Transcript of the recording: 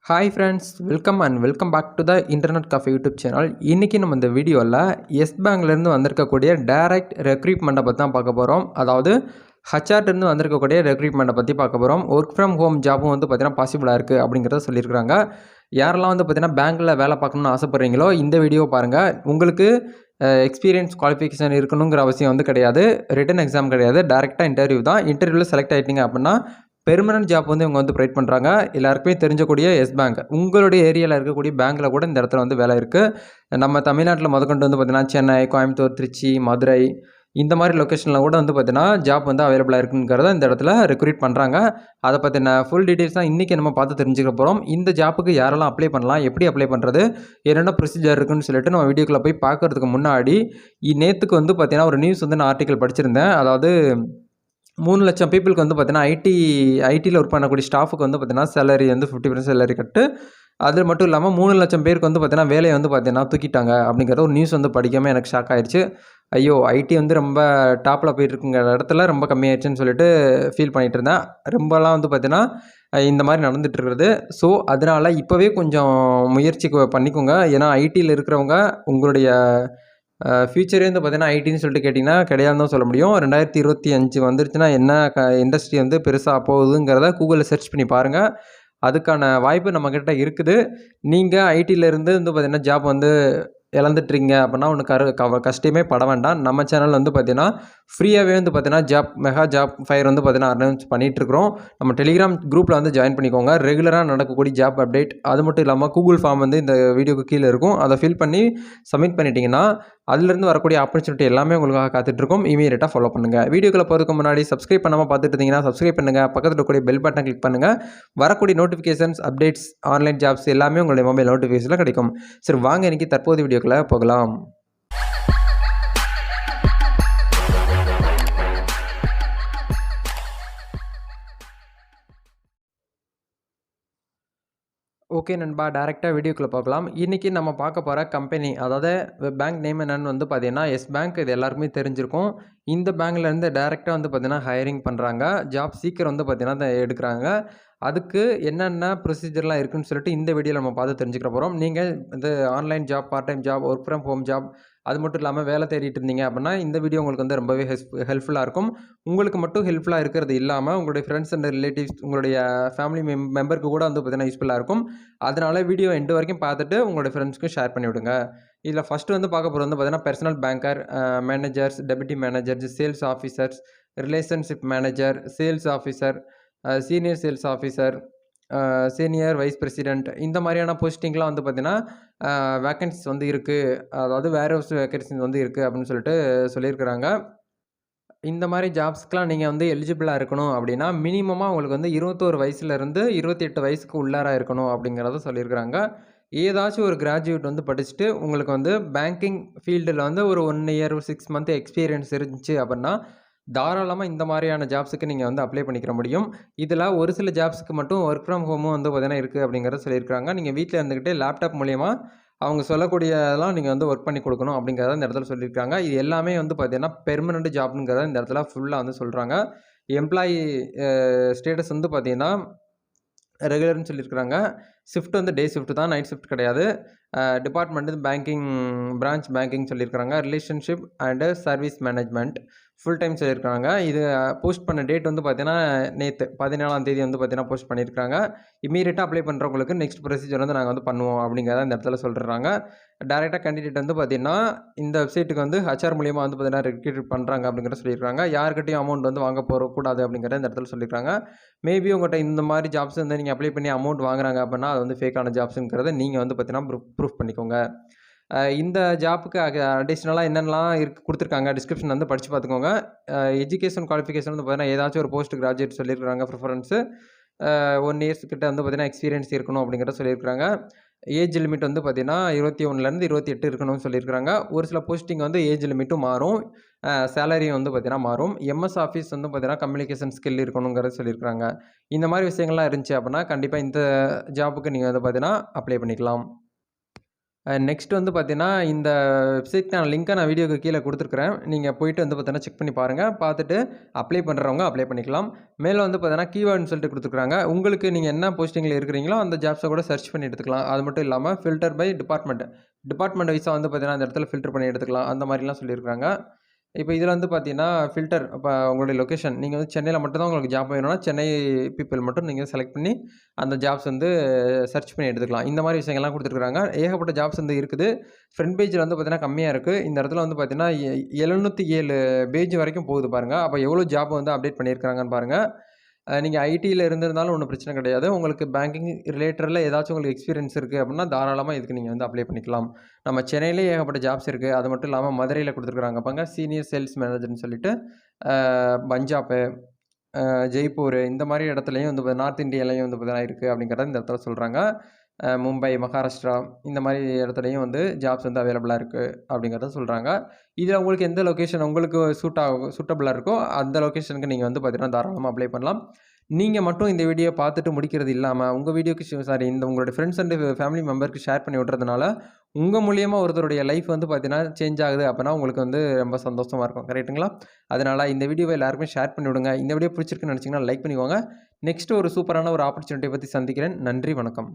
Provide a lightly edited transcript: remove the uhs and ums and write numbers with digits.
Hi friends, welcome back to the internet cafe YouTube channel. இன்றைக்கி நம்ம இந்த வீடியோவில் எஸ் பேங்க்லேருந்து வந்திருக்கக்கூடிய டைரக்ட் ரெக்ரூட்மெண்ட்டை பற்றி தான் பார்க்க போகிறோம். அதாவது ஹச்ஆர்லேருந்து வந்திருக்கக்கூடிய ரெக்ரூட்மெண்ட்டை பற்றி பார்க்க போகிறோம். ஒர்க் ஃப்ரம் ஹோம் ஜாப்பும் வந்து பார்த்திங்கன்னா பாசிபிளாக இருக்குது அப்படிங்கிறத சொல்லியிருக்கிறாங்க. யாரெல்லாம் வந்து பார்த்திங்கன்னா பேங்க்கில் வேலை பார்க்கணுன்னு ஆசைப்பட்றீங்களோ இந்த வீடியோ பாருங்கள். உங்களுக்கு எக்ஸ்பீரியன்ஸ் குவாலிஃபிகேஷன் இருக்கணுங்கிற அவசியம் வந்து கிடையாது. ரிட்டன் எக்ஸாம் கிடையாது, டேரெக்டாக இன்டர்வியூ தான். இன்டர்வியூவில் செலக்ட் ஆகிட்டீங்க அப்படின்னா பெர்மனன்ட் ஜாப் வந்து இவங்க வந்து ப்ரொவைட் பண்ணுறாங்க. எல்லாருக்குமே தெரிஞ்சக்கூடிய எஸ் பேங்க். உங்களுடைய ஏரியாவில் இருக்கக்கூடிய பேங்க்கில் கூட இந்த இடத்துல வந்து வேலை இருக்குது. நம்ம தமிழ்நாட்டில் முதற்கொண்டு வந்து பார்த்திங்கன்னா சென்னை, கோயம்புத்தூர், திருச்சி, மதுரை இந்த மாதிரி லொக்கேஷனில் கூட வந்து பார்த்திங்கன்னா ஜாப் வந்து அவைலபிளாக இருக்குங்கிறத இந்த இடத்துல ரெக்ரூட் பண்ணுறாங்க. அதை பற்றின ஃபுல் டீட்டெயில்ஸ் தான் இன்றைக்கி நம்ம பார்த்து தெரிஞ்சுக்க போகிறோம். இந்த ஜாப்புக்கு யாரெல்லாம் அப்ளை பண்ணலாம், எப்படி அப்ளை பண்ணுறது, என்னென்ன ப்ரொசீஜர் இருக்குன்னு சொல்லிட்டு நம்ம வீடியோக்குள்ளே போய் பார்க்குறதுக்கு முன்னாடி நேற்றுக்கு வந்து பார்த்திங்கன்னா ஒரு நியூஸ் வந்து நான் ஆர்டிக்கல் படிச்சிருந்தேன். அதாவது 3 லட்சம் பீப்புளுக்கு வந்து பார்த்தீங்கன்னா ஐடியில் ஒர்க் பண்ணக்கூடிய ஸ்டாஃபுக்கு வந்து பார்த்தீங்கன்னா சேலரி வந்து 50% சேலரி கட்டு. அது மட்டும் இல்லாமல் 3 லட்சம் பேருக்கு வந்து பார்த்தீங்கன்னா வேலையை வந்து பார்த்தீங்கன்னா தூக்கிட்டாங்க அப்படிங்கிற ஒரு நியூஸ் வந்து படிக்காமல் எனக்கு ஷாக் ஆயிடுச்சு. ஐயோ, ஐடி வந்து ரொம்ப டாப்பில் போயிட்டுருக்குங்கிற இடத்துல ரொம்ப கம்மியாயிடுச்சுன்னு சொல்லிட்டு ஃபீல் பண்ணிகிட்டு இருந்தேன். ரொம்பலாம் வந்து பார்த்தீங்கன்னா இந்த மாதிரி நடந்துகிட்ருக்கிறது. ஸோ அதனால் இப்போவே கொஞ்சம் முயற்சி பண்ணிக்கோங்க. ஏன்னா ஐடியில் இருக்கிறவங்க உங்களுடைய ஃப்யூச்சரே வந்து பார்த்தீங்கன்னா ஐடின்னு சொல்லிட்டு கேட்டிங்கன்னா கிடையாதுன்னு தான் சொல்ல முடியும். 2025 வந்துருச்சுன்னா என்ன இண்டஸ்ட்ரி வந்து பெருசாக போகுதுங்கிறத கூகுளில் சர்ச் பண்ணி பாருங்கள். அதுக்கான வாய்ப்பு நம்மக்கிட்ட இருக்குது. நீங்கள் ஐடியிலேருந்து வந்து பார்த்தீங்கன்னா ஜாப் வந்து இழந்துட்டுறீங்க அப்படின்னா ஒன்று கஷ்டமே பட வேண்டாம். நம்ம சேனல் வந்து பார்த்தீங்கன்னா ஃப்ரீயாகவே வந்து பார்த்தீங்கன்னா மெகா ஜாப் ஃபயர் வந்து பார்த்தீங்கன்னா அனௌன்ஸ் பண்ணிகிட்ருக்குறோம். நம்ம டெலிகிராம் குரூப்பில் வந்து ஜாயின் பண்ணிக்கோங்க. ரெகுலராக நடக்கக்கூடிய ஜாப் அப்டேட், அது மட்டும் இல்லாமல் கூகுள் ஃபார்ம் வந்து இந்த வீடியோக்கு கீழே இருக்கும். அதை ஃபில் பண்ணி சப்மிட் பண்ணிட்டீங்கன்னா அதுலேருந்து வரக்கூடிய ஆப்பர்ச்சுனிட்டி எல்லாமே உங்களுக்காக காத்துட்ருக்கோம். இமீடியட்டாக ஃபாலோ பண்ணுங்கள். வீடியோக்குள்ளே போகிறதுக்கு முன்னாடி சப்ஸ்கிரைப் பண்ணாமல் பார்த்துட்டு இருந்தீங்கன்னா சப்ஸ்கிரைப் பண்ணுங்கள். பக்கத்தில் இருக்கக்கூடிய பெல் பட்டனை கிளிக் பண்ணுங்கள். வரக்கூடிய நோட்டிஃபிகேஷன்ஸ், அப்டேட்ஸ், ஆன்லைன் ஜாப்ஸ் எல்லாமே உங்களுடைய மொபைல் நோட்டிஃபிகேஷனில் கிடைக்கும். சரி, வாங்க இன்றைக்கி தற்போது வீடியோக்குள்ளே போகலாம். ஓகே நண்பா, டேரெக்டாக வீடியோக்குள்ளே பார்க்கலாம். இன்றைக்கி நம்ம பார்க்க போகிற கம்பெனி, அதாவது பேங்க் நேம் என்னென்னு வந்து பார்த்தீங்கன்னா எஸ் பேங்க். இது எல்லாருக்குமே தெரிஞ்சிருக்கும். இந்த பேங்க்லேருந்து டேரெக்டாக வந்து பார்த்தீங்கன்னா ஹையரிங் பண்ணுறாங்க. ஜாப் சீக்கிரம் வந்து பார்த்தீங்கன்னா எடுக்கிறாங்க. அதுக்கு என்னென்ன ப்ரொசீஜர்லாம் இருக்குதுன்னு சொல்லிட்டு இந்த வீடியோவில் நம்ம பார்த்து தெரிஞ்சுக்க போகிறோம். நீங்கள் இந்த online job, part time job, work from home job, அது மட்டும் இல்லாமல் வேலை தேடிட்டு இருந்தீங்க அப்படின்னா இந்த வீடியோ உங்களுக்கு வந்து ரொம்பவே ஹெல்ப்ஃபுல்லாக இருக்கும். உங்களுக்கு மட்டும் ஹெல்ப்ஃபுல்லாக இருக்கிறது இல்லாமல் உங்களுடைய ஃப்ரெண்ட்ஸ் அண்ட் ரிலேட்டிவ்ஸ், உங்களுடைய ஃபேமிலி மெம்பருக்கு கூட வந்து பார்த்தீங்கன்னா யூஸ்ஃபுல்லாக இருக்கும். அதனால் வீடியோ எண்டு வரைக்கும் பார்த்துட்டு உங்களுடைய ஃப்ரெண்ட்ஸ்க்கும் ஷேர் பண்ணி விடுங்க. இதில் ஃபஸ்ட்டு வந்து பார்க்க போகிறது வந்து பார்த்தீங்கன்னா personal banker, managers, deputy managers, sales officers, relationship manager, sales officer, senior sales officer, senior vice president, இந்த மாதிரியான போஸ்டிங்லாம் வந்து பார்த்திங்கன்னா வேக்கன்சிஸ் வந்து இருக்குது. அதாவது வேர் ஹவுஸ் வேக்கன்சிஸ் வந்து இருக்குது அப்படின்னு சொல்லிட்டு சொல்லியிருக்கிறாங்க. இந்த மாதிரி ஜாப்ஸ்க்கெலாம் நீங்கள் வந்து எலிஜிபிளாக இருக்கணும் அப்படின்னா மினிமமாக உங்களுக்கு வந்து 21 வயசுலேருந்து 28 வயசுக்கு உள்ளார இருக்கணும் அப்படிங்கிறத சொல்லியிருக்கிறாங்க. ஏதாச்சும் ஒரு கிராஜுவேட் வந்து படிச்சுட்டு உங்களுக்கு வந்து பேங்கிங் ஃபீல்டில் வந்து ஒரு 1 இயர் 6 மந்த் எக்ஸ்பீரியன்ஸ் இருந்துச்சு அப்படின்னா தாராளமாக இந்த மாதிரியான ஜாப்ஸுக்கு நீங்கள் வந்து அப்ளை பண்ணிக்கிற முடியும். இதில் ஒரு சில ஜாப்ஸுக்கு மட்டும் ஒர்க் ஃப்ரம் ஹோமும் வந்து பார்த்தீங்கன்னா இருக்குது அப்படிங்கிறத சொல்லியிருக்காங்க. நீங்கள் வீட்டில் இருந்துக்கிட்டே லேப்டாப் மூலிமா அவங்க சொல்லக்கூடியதெல்லாம் நீங்கள் வந்து ஒர்க் பண்ணி கொடுக்கணும் அப்படிங்கிறத இந்த இடத்துல சொல்லியிருக்காங்க. இது எல்லாமே வந்து பார்த்தீங்கன்னா பெர்மனெண்ட் ஜாப்ங்கிறத இந்த இடத்துல ஃபுல்லாக வந்து சொல்கிறாங்க. எம்ப்ளாயி ஸ்டேட்டஸ் வந்து பார்த்தீங்கன்னா ரெகுலர்னு சொல்லியிருக்கிறாங்க. ஷிஃப்ட் வந்து டே ஷிஃப்ட் தான், நைட் ஷிஃப்ட் கிடையாது. டிபார்ட்மெண்ட் வந்து பேங்கிங், பிரான்ச் பேங்கிங் சொல்லியிருக்கிறாங்க. Relationship and service management full time சொல்லியிருக்காங்க. இது போஸ்ட் பண்ண டேட் வந்து பார்த்தீங்கன்னா நேற்று 17ஆம் தேதி வந்து பார்த்தீங்கன்னா போஸ்ட் பண்ணியிருக்காங்க. இமீடியட்டாக அப்ளை பண்ணுறவங்களுக்கு நெக்ஸ்ட் ப்ரொசீஜர் வந்து நாங்கள் வந்து பண்ணுவோம் அப்படிங்கிறத இந்த இடத்துல சொல்கிறாங்க. டேரெக்டாக கேண்டிடேட் வந்து பார்த்தீங்கன்னா இந்த வெப்சைட்டுக்கு வந்து ஹச்ஆர் மூலியமாக வந்து பார்த்தீங்கன்னா ரெக்ரூட் பண்ணுறாங்க அப்படிங்கிறத சொல்லியிருக்காங்க. யாருக்கிட்டையும் அமௌண்ட் வந்து வாங்க போகக்கூடாது அப்படிங்கிறத இந்த இடத்துல சொல்லியிருக்காங்க. மேபி உங்கள்கிட்ட இந்த மாதிரி ஜாப்ஸ் வந்து நீங்கள் அப்ளை பண்ணி அமௌண்ட் வாங்குறாங்க அப்படின்னா அது வந்து ஃபேக்கான ஜாப்ஸுங்கிறத நீங்கள் வந்து பார்த்தீங்கன்னா ப்ரூஃப் பண்ணிக்கோங்க. இந்த ஜாப்புக்கு அடிஷ்னலாக என்னென்னலாம் கொடுத்துருக்காங்க டிஸ்கிரிப்ஷன் வந்து படித்து பார்த்துக்கோங்க. எஜுகேஷன் குவாலிஃபிகேஷன் வந்து பார்த்தீங்கன்னா ஏதாச்சும் ஒரு போஸ்ட் கிராஜுவேட் சொல்லியிருக்காங்க. ப்ரிஃபரன்ஸு 1 இயர்ஸ் கிட்ட வந்து பார்த்தீங்கன்னா எக்ஸ்பீரியன்ஸ் இருக்கணும் அப்படிங்கிறத சொல்லியிருக்காங்க. ஏஜ் லிமிட் வந்து பார்த்தீங்கன்னா 21லேருந்து 28 இருக்கணும்னு சொல்லியிருக்காங்க. ஒரு சில போஸ்டிங் வந்து ஏஜ் லிமிட்டும் மாறும், சேலரியும் வந்து பார்த்தீங்கன்னா மாறும். எம்எஸ் ஆஃபீஸ் வந்து பார்த்தீங்கன்னா கம்யூனிகேஷன் ஸ்கில் இருக்கணுங்கிறத சொல்லியிருக்காங்க. இந்த மாதிரி விஷயங்கள்லாம் இருந்துச்சு அப்படின்னா கண்டிப்பாக இந்த ஜாப்புக்கு நீங்கள் வந்து பார்த்தீங்கன்னா அப்ளை பண்ணிக்கலாம். நெக்ஸ்ட் வந்து பார்த்தீங்கன்னா, இந்த வெப்சைட்க்கான லிங்க்க நான் வீடியோக்கு கீழ குடுத்துருக்கிறேன். நீங்க போயிட்டு வந்து பார்த்தீங்கன்னா, செக் பண்ணி பாருங்க. பார்த்துட்டு அப்ளை பண்றவங்க அப்ளை பண்ணிக்கலாம். மேல வந்து பார்த்தீங்கன்னா, கீவேர்ட்ன்னு சொல்லிட்டு குடுத்துருக்காங்க. உங்களுக்கு நீங்க என்ன போஸ்டிங்கில இருக்கிறீங்களோ, அந்த ஜாப்ஸ கூட சர்ச் பண்ணி எடுத்துக்கலாம். அது மட்டும் இல்லாம ஃபில்டர் பை டிபார்ட்மெண்ட். டிபார்ட்மெண்ட் வைஸா வந்து பார்த்தீங்கன்னா, அந்த இடத்துல ஃபில்டர் பண்ணி எடுத்துக்கலாம். அந்த மாரிலாம் சொல்லியிருக்காங்க. இப்ப இதுல வந்து பார்த்தீங்கன்னா, ஃபில்டர் இப்ப உங்களுடைய லொகேஷன். நீங்க வந்து சென்னையில மட்டும் தான் உங்களுக்கு ஜாப் வேணும்னா, சென்னை பீப்பிள் மட்டும் நீங்க செலக்ட் பண்ணி, அந்த ஜாப்ஸ் வந்து சர்ச் பண்ணி எடுத்துக்கலாம். இந்த மாரி விஷயங்கள்லாம் குடுத்துருக்காங்க. ஏகப்பட்ட ஜாப்ஸ் வந்து இருக்குது. ஃப்ரண்ட் பேஜ்ல வந்து பார்த்தீங்கன்னா, கம்மியா இருக்கு. இந்த இடத்துல வந்து பார்த்தீங்கன்னா, 707 பேஜ் வரைக்கும் போகுது பாருங்க. அப்ப எவ்வளோ ஜாப் வந்து அப்டேட் பண்ணியிருக்காங்கன்னு பாருங்க. நீங்க ஐடில இருந்திருந்தாலும் ஒண்ணும் பிரச்சனை கிடையாது. உங்களுக்கு பேங்கிங் ரிலேட்டட்ல ஏதாச்சும் உங்களுக்கு எக்ஸ்பீரியன்ஸ் இருக்கு அப்டின்னா, தாராளமா இதுக்கு நீங்க வந்து அப்ளை பண்ணிக்கலாம். நம்ம சென்னையிலேயே ஏகப்பட்ட ஜாப்ஸ் இருக்கு. அது மட்டும் இல்லாம மதுரையில குடுத்துருக்காங்க பாருங்க. சீனியர் சேல்ஸ் மேனேஜர்ன்னு சொல்லிட்டு, பஞ்சாப், ஜெய்ப்பூர் இந்த மாரி இடத்துலயும் வந்து நார்த் இந்தியாலயும் வந்து பார்த்தீங்கன்னா இருக்கு அப்படிங்கிறத இந்த இடத்துல சொல்றாங்க. மும்பை, மகாராஷ்டிரா இந்த மாரி இடத்துலயும் வந்து ஜாப்ஸ் வந்து அவைலபிளா இருக்கு அப்படிங்கிறத சொல்றாங்க. இதுல உங்களுக்கு எந்த லொகேஷன் உங்களுக்கு சூட்டபிளா இருக்கோ, அந்த லொகேஷனுக்கு நீங்க வந்து பார்த்தீங்கன்னா தாராளமா அப்ளை பண்ணலாம். நீங்க மட்டும் இந்த வீடியோ பார்த்துட்டு முடிக்கிறது இல்லாம, உங்க வீடியோக்கு சாரி இந்த உங்களுடைய ஃபிரெண்ட்ஸ் அண்ட் ஃபேமிலி மெம்பருக்கு ஷேர் பண்ணி விட்றதுனால, உங்க மூலியமா ஒருத்தருடைய லைஃப் வந்து பார்த்தீங்கன்னா சேஞ்ச் ஆகுது அப்பன்னா உங்களுக்கு வந்து ரொம்ப சந்தோஷமா இருக்கும். கரெக்ட்டுங்களா? அதனால இந்த வீடியோவ எல்லாருக்குமே ஷேர் பண்ணி விடுங்க. இந்த வீடியோ பிடிச்சிருக்குன்னு நினைச்சீங்கன்னா லைக் பண்ணிக்கோங்க. நெக்ஸ்ட் ஒரு சூப்பரான ஒரு ஆப்பர்ச்சுனிட்டிய பத்தி சந்திக்கிறேன். நன்றி, வணக்கம்.